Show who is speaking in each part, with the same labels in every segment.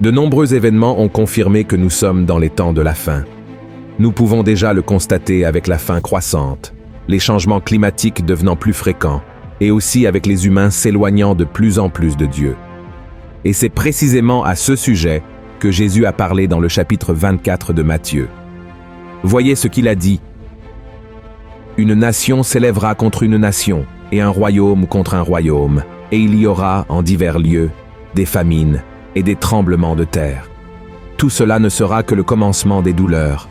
Speaker 1: De nombreux événements ont confirmé que nous sommes dans les temps de la fin. Nous pouvons déjà le constater avec la faim croissante, les changements climatiques devenant plus fréquents, et aussi avec les humains s'éloignant de plus en plus de Dieu. Et c'est précisément à ce sujet que Jésus a parlé dans le chapitre 24 de Matthieu. Voyez ce qu'il a dit. « Une nation s'élèvera contre une nation, et un royaume contre un royaume, et il y aura, en divers lieux, des famines et des tremblements de terre. Tout cela ne sera que le commencement des douleurs.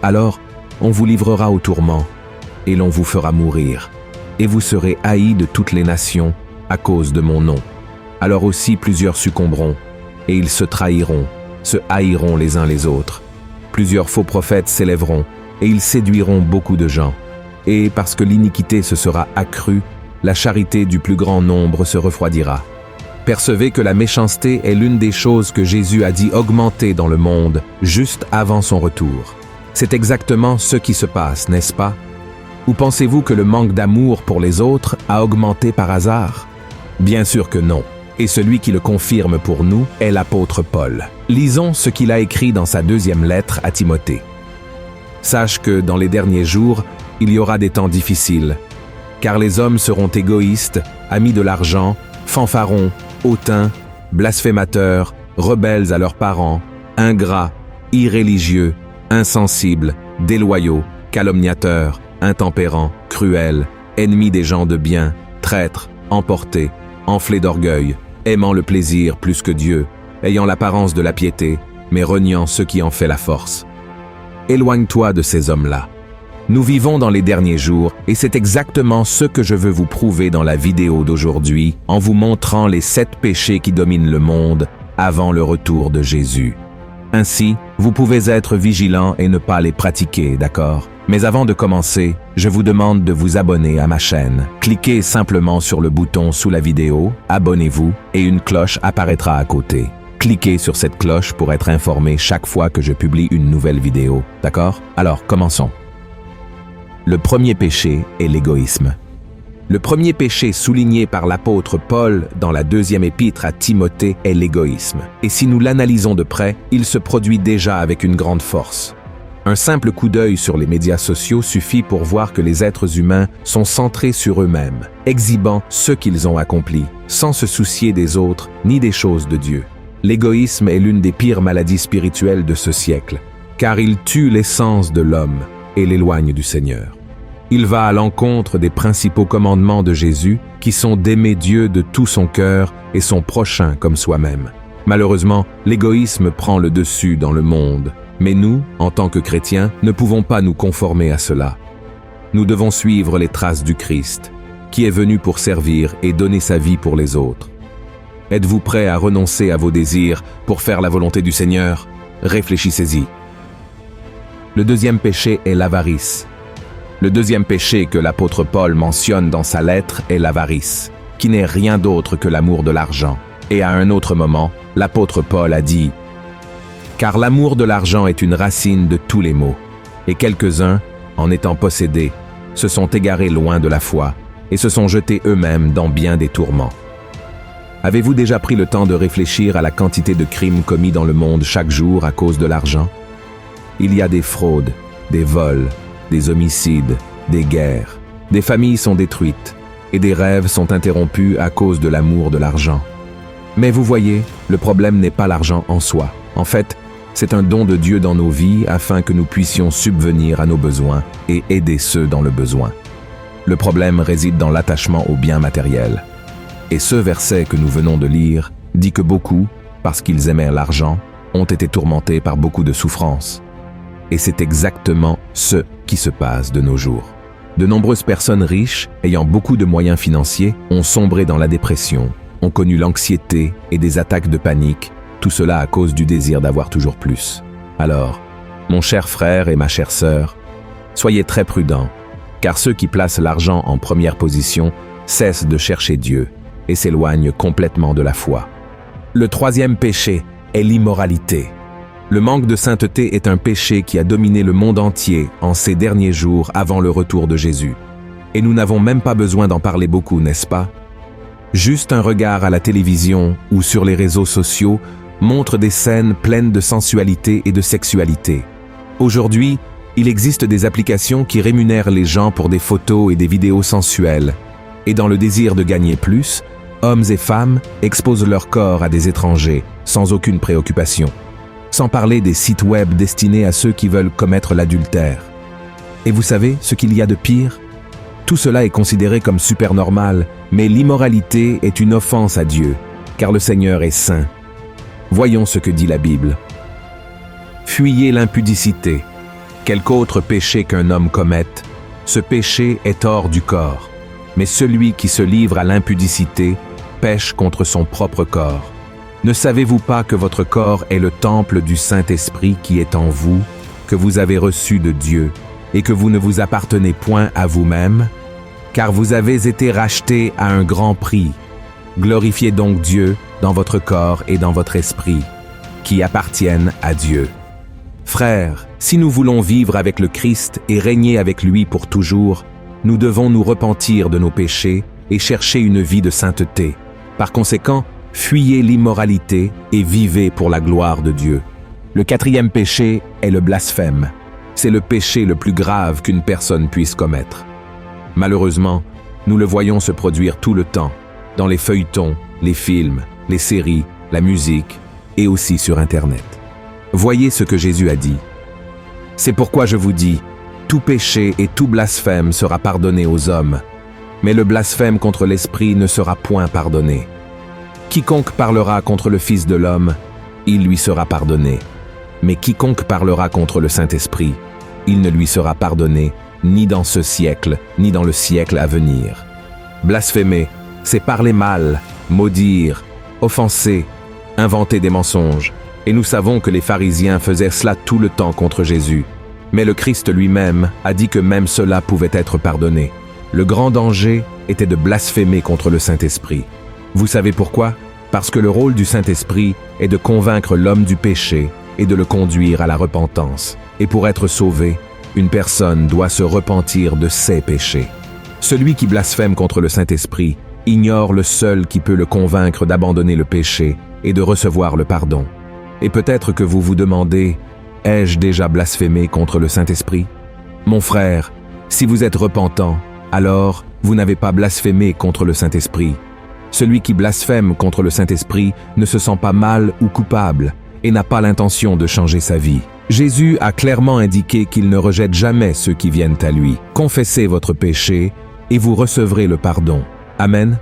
Speaker 1: Alors, on vous livrera au tourment, et l'on vous fera mourir, et vous serez haïs de toutes les nations à cause de mon nom. Alors aussi plusieurs succomberont, et ils se trahiront, se haïront les uns les autres. Plusieurs faux prophètes s'élèveront, et ils séduiront beaucoup de gens. Et parce que l'iniquité se sera accrue, la charité du plus grand nombre se refroidira. Percevez que la méchanceté est l'une des choses que Jésus a dit augmenter dans le monde juste avant son retour. C'est exactement ce qui se passe, n'est-ce pas? Ou pensez-vous que le manque d'amour pour les autres a augmenté par hasard? Bien sûr que non. Et celui qui le confirme pour nous est l'apôtre Paul. Lisons ce qu'il a écrit dans sa deuxième lettre à Timothée. « Sache que dans les derniers jours, il y aura des temps difficiles, car les hommes seront égoïstes, amis de l'argent, fanfarons, hautains, blasphémateurs, rebelles à leurs parents, ingrats, irréligieux, insensibles, déloyaux, calomniateurs, intempérants, cruels, ennemis des gens de bien, traîtres, emportés, enflés d'orgueil, aimant le plaisir plus que Dieu, ayant l'apparence de la piété, mais reniant ce qui en fait la force. Éloigne-toi de ces hommes-là. Nous vivons dans les derniers jours et c'est exactement ce que je veux vous prouver dans la vidéo d'aujourd'hui en vous montrant les 7 péchés qui dominent le monde avant le retour de Jésus. Ainsi, vous pouvez être vigilants et ne pas les pratiquer, d'accord? Mais avant de commencer, je vous demande de vous abonner à ma chaîne. Cliquez simplement sur le bouton sous la vidéo, abonnez-vous et une cloche apparaîtra à côté. Cliquez sur cette cloche pour être informé chaque fois que je publie une nouvelle vidéo, d'accord? Alors, commençons. Le premier péché est l'égoïsme. Le premier péché souligné par l'apôtre Paul dans la deuxième épître à Timothée est l'égoïsme. Et si nous l'analysons de près, il se produit déjà avec une grande force. Un simple coup d'œil sur les médias sociaux suffit pour voir que les êtres humains sont centrés sur eux-mêmes, exhibant ce qu'ils ont accompli, sans se soucier des autres ni des choses de Dieu. L'égoïsme est l'une des pires maladies spirituelles de ce siècle, car il tue l'essence de l'homme et l'éloigne du Seigneur. Il va à l'encontre des principaux commandements de Jésus, qui sont d'aimer Dieu de tout son cœur et son prochain comme soi-même. Malheureusement, l'égoïsme prend le dessus dans le monde, mais nous, en tant que chrétiens, ne pouvons pas nous conformer à cela. Nous devons suivre les traces du Christ, qui est venu pour servir et donner sa vie pour les autres. Êtes-vous prêts à renoncer à vos désirs pour faire la volonté du Seigneur? Réfléchissez-y. Le deuxième péché est l'avarice. Le deuxième péché que l'apôtre Paul mentionne dans sa lettre est l'avarice, qui n'est rien d'autre que l'amour de l'argent. Et à un autre moment, l'apôtre Paul a dit « Car l'amour de l'argent est une racine de tous les maux, et quelques-uns, en étant possédés, se sont égarés loin de la foi et se sont jetés eux-mêmes dans bien des tourments. » Avez-vous déjà pris le temps de réfléchir à la quantité de crimes commis dans le monde chaque jour à cause de l'argent? Il y a des fraudes, des vols, des homicides, des guerres. Des familles sont détruites et des rêves sont interrompus à cause de l'amour de l'argent. Mais vous voyez, le problème n'est pas l'argent en soi. En fait, c'est un don de Dieu dans nos vies afin que nous puissions subvenir à nos besoins et aider ceux dans le besoin. Le problème réside dans l'attachement aux biens matériels. Et ce verset que nous venons de lire dit que beaucoup, parce qu'ils aimèrent l'argent, ont été tourmentés par beaucoup de souffrances. Et c'est exactement ce qui se passe de nos jours. De nombreuses personnes riches, ayant beaucoup de moyens financiers, ont sombré dans la dépression, ont connu l'anxiété et des attaques de panique, tout cela à cause du désir d'avoir toujours plus. Alors, mon cher frère et ma chère sœur, soyez très prudents, car ceux qui placent l'argent en première position cessent de chercher Dieu et s'éloignent complètement de la foi. Le troisième péché est l'immoralité. Le manque de sainteté est un péché qui a dominé le monde entier en ces derniers jours avant le retour de Jésus. Et nous n'avons même pas besoin d'en parler beaucoup, n'est-ce pas? Juste un regard à la télévision ou sur les réseaux sociaux montrent des scènes pleines de sensualité et de sexualité. Aujourd'hui, il existe des applications qui rémunèrent les gens pour des photos et des vidéos sensuelles. Et dans le désir de gagner plus, hommes et femmes exposent leur corps à des étrangers, sans aucune préoccupation. Sans parler des sites web destinés à ceux qui veulent commettre l'adultère. Et vous savez ce qu'il y a de pire? Tout cela est considéré comme super normal, mais l'immoralité est une offense à Dieu, car le Seigneur est saint. Voyons ce que dit la Bible. Fuyez l'impudicité. Quelque autre péché qu'un homme commette, ce péché est hors du corps. Mais celui qui se livre à l'impudicité pêche contre son propre corps. Ne savez-vous pas que votre corps est le temple du Saint-Esprit qui est en vous, que vous avez reçu de Dieu, et que vous ne vous appartenez point à vous-même, car vous avez été rachetés à un grand prix. Glorifiez donc Dieu dans votre corps et dans votre esprit, qui appartiennent à Dieu. Frères, si nous voulons vivre avec le Christ et régner avec lui pour toujours, nous devons nous repentir de nos péchés et chercher une vie de sainteté. Par conséquent, fuyez l'immoralité et vivez pour la gloire de Dieu. Le 4e péché est le blasphème. C'est le péché le plus grave qu'une personne puisse commettre. Malheureusement, nous le voyons se produire tout le temps, dans les feuilletons, les films, les séries, la musique et aussi sur Internet. Voyez ce que Jésus a dit. C'est pourquoi je vous dis, tout péché et tout blasphème sera pardonné aux hommes, mais le blasphème contre l'Esprit ne sera point pardonné. Quiconque parlera contre le Fils de l'homme, il lui sera pardonné. Mais quiconque parlera contre le Saint-Esprit, il ne lui sera pardonné, ni dans ce siècle, ni dans le siècle à venir. Blasphémer, c'est parler mal, maudire, offenser, inventer des mensonges. Et nous savons que les pharisiens faisaient cela tout le temps contre Jésus. Mais le Christ lui-même a dit que même cela pouvait être pardonné. Le grand danger était de blasphémer contre le Saint-Esprit. Vous savez pourquoi? Parce que le rôle du Saint-Esprit est de convaincre l'homme du péché et de le conduire à la repentance. Et pour être sauvé, une personne doit se repentir de ses péchés. Celui qui blasphème contre le Saint-Esprit ignore le seul qui peut le convaincre d'abandonner le péché et de recevoir le pardon. Et peut-être que vous vous demandez, ai-je déjà blasphémé contre le Saint-Esprit? Mon frère, si vous êtes repentant, alors vous n'avez pas blasphémé contre le Saint-Esprit. Celui qui blasphème contre le Saint-Esprit ne se sent pas mal ou coupable et n'a pas l'intention de changer sa vie. Jésus a clairement indiqué qu'il ne rejette jamais ceux qui viennent à lui. Confessez votre péché et vous recevrez le pardon. Amen.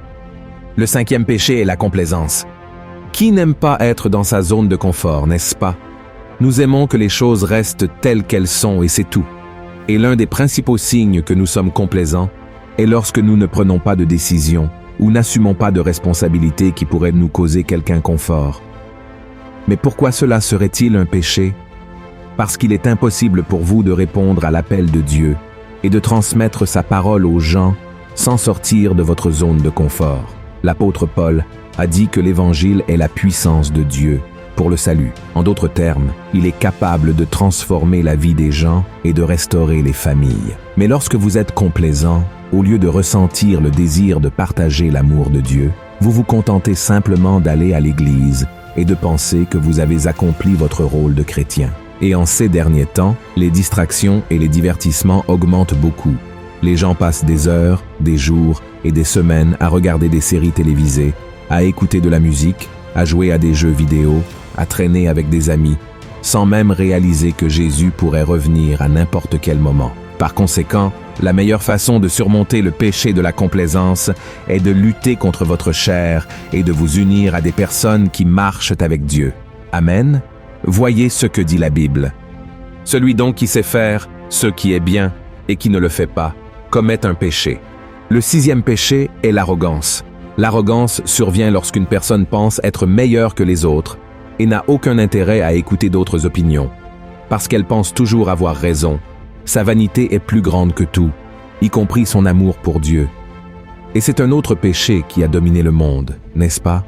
Speaker 1: Le 5e péché est la complaisance. Qui n'aime pas être dans sa zone de confort, n'est-ce pas? Nous aimons que les choses restent telles qu'elles sont et c'est tout. Et l'un des principaux signes que nous sommes complaisants est lorsque nous ne prenons pas de décision ou n'assumons pas de responsabilité qui pourrait nous causer quelque inconfort. Mais pourquoi cela serait-il un péché? Parce qu'il est impossible pour vous de répondre à l'appel de Dieu et de transmettre sa parole aux gens sans sortir de votre zone de confort. L'apôtre Paul a dit que l'Évangile est la puissance de Dieu pour le salut. En d'autres termes, il est capable de transformer la vie des gens et de restaurer les familles. Mais lorsque vous êtes complaisant, au lieu de ressentir le désir de partager l'amour de Dieu, vous vous contentez simplement d'aller à l'église et de penser que vous avez accompli votre rôle de chrétien. Et en ces derniers temps, les distractions et les divertissements augmentent beaucoup. Les gens passent des heures, des jours et des semaines à regarder des séries télévisées, à écouter de la musique, à jouer à des jeux vidéo, à traîner avec des amis, sans même réaliser que Jésus pourrait revenir à n'importe quel moment. Par conséquent, la meilleure façon de surmonter le péché de la complaisance est de lutter contre votre chair et de vous unir à des personnes qui marchent avec Dieu. Amen. Voyez ce que dit la Bible. Celui donc qui sait faire ce qui est bien et qui ne le fait pas commet un péché. Le 6e péché est l'arrogance. L'arrogance survient lorsqu'une personne pense être meilleure que les autres et n'a aucun intérêt à écouter d'autres opinions. Parce qu'elle pense toujours avoir raison, sa vanité est plus grande que tout, y compris son amour pour Dieu. Et c'est un autre péché qui a dominé le monde, n'est-ce pas?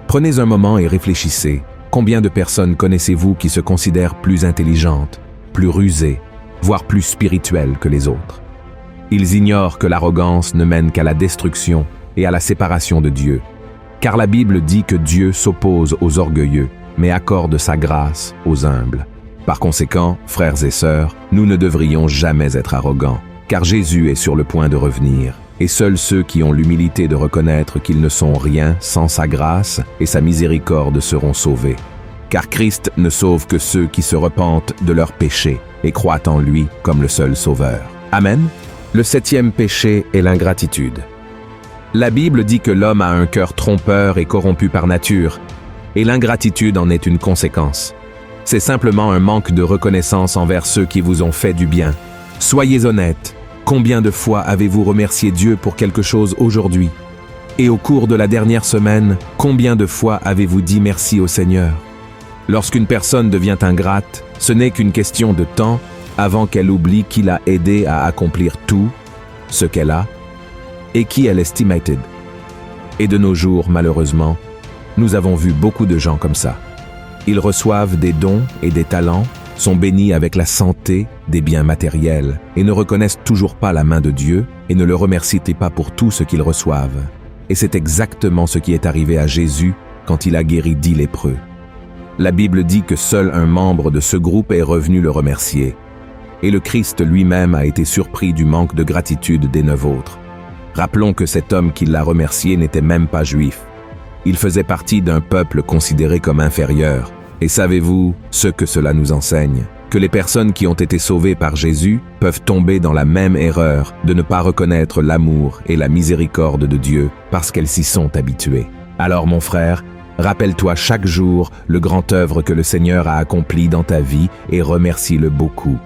Speaker 1: Prenez un moment et réfléchissez. Combien de personnes connaissez-vous qui se considèrent plus intelligentes, plus rusées, voire plus spirituelles que les autres? Ils ignorent que l'arrogance ne mène qu'à la destruction et à la séparation de Dieu. Car la Bible dit que Dieu s'oppose aux orgueilleux, mais accorde sa grâce aux humbles. Par conséquent, frères et sœurs, nous ne devrions jamais être arrogants, car Jésus est sur le point de revenir, et seuls ceux qui ont l'humilité de reconnaître qu'ils ne sont rien sans sa grâce et sa miséricorde seront sauvés. Car Christ ne sauve que ceux qui se repentent de leurs péchés et croient en lui comme le seul sauveur. Amen. Le 7e péché est l'ingratitude. La Bible dit que l'homme a un cœur trompeur et corrompu par nature, et l'ingratitude en est une conséquence. C'est simplement un manque de reconnaissance envers ceux qui vous ont fait du bien. Soyez honnêtes, combien de fois avez-vous remercié Dieu pour quelque chose aujourd'hui? Et au cours de la dernière semaine, combien de fois avez-vous dit merci au Seigneur? Lorsqu'une personne devient ingrate, ce n'est qu'une question de temps avant qu'elle oublie qui l'a aidé à accomplir tout ce qu'elle a et qui elle estimated. Et de nos jours, malheureusement, nous avons vu beaucoup de gens comme ça. Ils reçoivent des dons et des talents, sont bénis avec la santé, des biens matériels, et ne reconnaissent toujours pas la main de Dieu et ne le remercient pas pour tout ce qu'ils reçoivent. Et c'est exactement ce qui est arrivé à Jésus quand il a guéri 10 lépreux. La Bible dit que seul un membre de ce groupe est revenu le remercier. Et le Christ lui-même a été surpris du manque de gratitude des 9 autres. Rappelons que cet homme qui l'a remercié n'était même pas juif. Il faisait partie d'un peuple considéré comme inférieur. Et savez-vous ce que cela nous enseigne? Que les personnes qui ont été sauvées par Jésus peuvent tomber dans la même erreur de ne pas reconnaître l'amour et la miséricorde de Dieu parce qu'elles s'y sont habituées. Alors mon frère, rappelle-toi chaque jour le grand œuvre que le Seigneur a accompli dans ta vie et remercie-le beaucoup.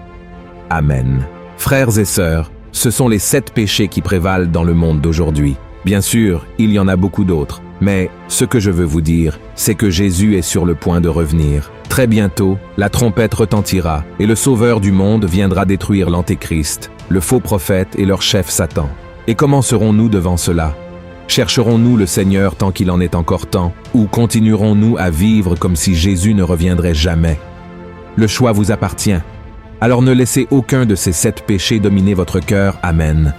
Speaker 1: Amen. Frères et sœurs, ce sont les 7 péchés qui prévalent dans le monde d'aujourd'hui. Bien sûr, il y en a beaucoup d'autres, mais ce que je veux vous dire, c'est que Jésus est sur le point de revenir. Très bientôt, la trompette retentira et le Sauveur du monde viendra détruire l'Antéchrist, le faux prophète et leur chef Satan. Et comment serons-nous devant cela? Chercherons-nous le Seigneur tant qu'il en est encore temps, ou continuerons-nous à vivre comme si Jésus ne reviendrait jamais? Le choix vous appartient. Alors ne laissez aucun de ces 7 péchés dominer votre cœur. Amen.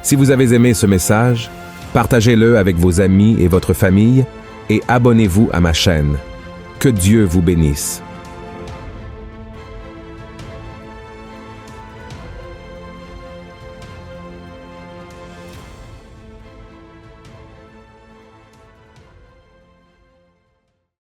Speaker 1: Si vous avez aimé ce message, partagez-le avec vos amis et votre famille et abonnez-vous à ma chaîne. Que Dieu vous bénisse.